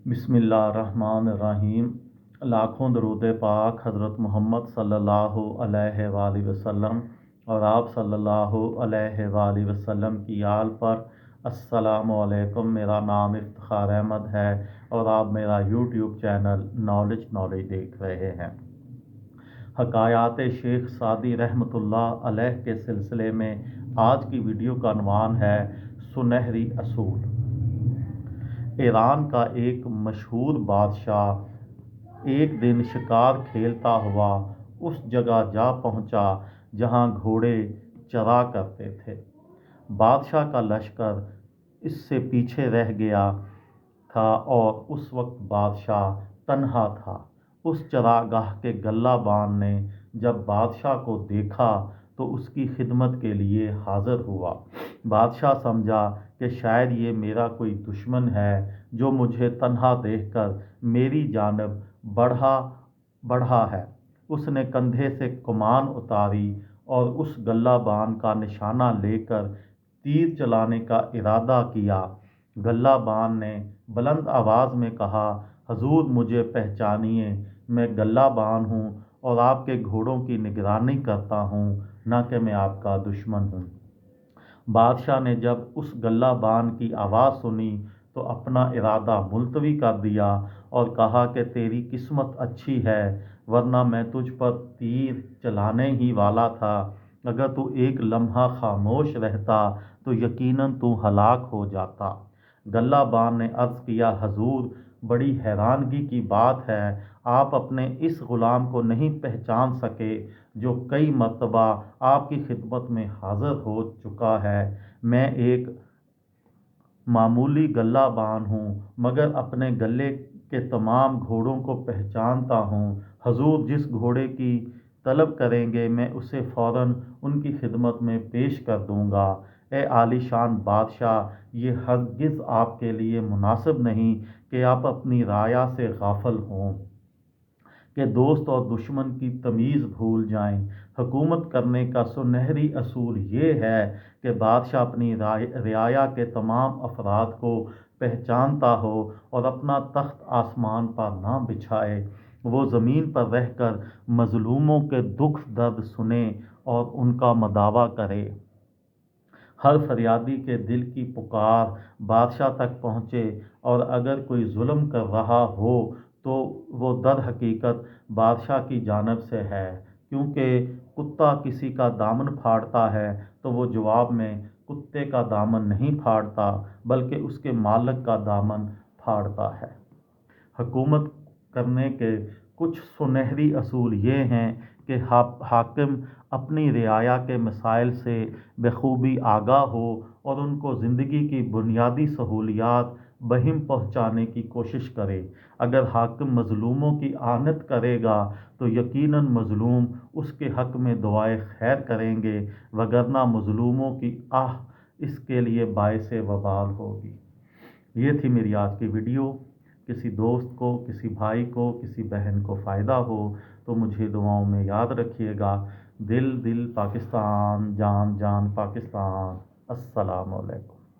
बिस्मिल्लाहिर्रहमानिर्रहीम। लाखों दरूद पाक हज़रत मोहम्मद सल्लल्लाहु अलैहि वसल्लम और आप सल्लल्लाहु अलैहि वसल्लम की आल पर। अस्सलामु अलैकुम। मेरा नाम इफ्तिखार अहमद है और आप मेरा यूट्यूब चैनल नॉलेज देख रहे हैं। हकायात शेख सादी रहमतुल्लाह अलैह के सिलसिले में आज की वीडियो का अनवान है सुनहरी असूल। ईरान का एक मशहूर बादशाह एक दिन शिकार खेलता हुआ उस जगह जा पहुंचा जहां घोड़े चरा करते थे। बादशाह का लश्कर इससे पीछे रह गया था और उस वक्त बादशाह तन्हा था। उस चरागाह के गल्लाबान ने जब बादशाह को देखा तो उसकी खिदमत के लिए हाजिर हुआ। बादशाह समझा कि शायद ये मेरा कोई दुश्मन है जो मुझे तन्हा देखकर मेरी जानब बढ़ा है। उसने कंधे से कमान उतारी और उस गल्लाबान का निशाना लेकर तीर चलाने का इरादा किया। गल्लाबान ने बुलंद आवाज़ में कहा, हजूर मुझे पहचानिए, मैं गल्लाबान हूँ और आपके घोड़ों की निगरानी करता हूँ, न कि मैं आपका दुश्मन हूँ। बादशाह ने जब उस गल्लाबान की आवाज़ सुनी तो अपना इरादा मुलतवी कर दिया और कहा कि तेरी किस्मत अच्छी है, वरना मैं तुझ पर तीर चलाने ही वाला था। अगर तू एक लम्हा खामोश रहता तो यकीनन तू हलाक हो जाता। गल्लाबान ने अर्ज़ किया, हजूर बड़ी हैरानगी की बात है, आप अपने इस ग़ुलाम को नहीं पहचान सके जो कई मरतबा आपकी खिदमत में हाजिर हो चुका है। मैं एक मामूली गल्लाबान हूँ मगर अपने गले के तमाम घोड़ों को पहचानता हूँ। हजूर जिस घोड़े की तलब करेंगे मैं उसे फ़ौरन उनकी खिदमत में पेश कर दूँगा। ए आलीशान बादशाह, ये हरगिज़ आपके लिए मुनासिब नहीं कि आप अपनी राया से गाफिल हों, कि दोस्त और दुश्मन की तमीज़ भूल जाएं। हुकूमत करने का सुनहरी असूल ये है कि बादशाह अपनी रियाया के तमाम अफराद को पहचानता हो और अपना तख्त आसमान पर ना बिछाए। वो ज़मीन पर रहकर मज़लूमों के दुख दर्द सुने और उनका मदावा करे। हर फरियादी के दिल की पुकार बादशाह तक पहुँचे और अगर कोई जुल्म कर रहा हो तो वो दर हकीकत बादशाह की जानब से है, क्योंकि कुत्ता किसी का दामन फाड़ता है तो वो जवाब में कुत्ते का दामन नहीं फाड़ता बल्कि उसके मालिक का दामन फाड़ता है। हुकूमत करने के कुछ सुनहरी असूल ये हैं कि हाकिम अपनी रियाया के मसाइल से बखूबी आगाह हो और उनको ज़िंदगी की बुनियादी सहूलियात बहिम पहुँचाने की कोशिश करे। अगर हाकिम मज़लूमों की आनत करेगा तो यकीनन मज़लूम उसके हक़ में दुआए खैर करेंगे, वगरना मज़लूमों की आह इसके लिए बाइस वबाल होगी। ये थी मेरी आज की वीडियो। किसी दोस्त को, किसी भाई को, किसी बहन को फ़ायदा हो तो मुझे दुआओं में याद रखिएगा। दिल दिल पाकिस्तान, जान जान पाकिस्तान। अस्सलामु अलैकुम।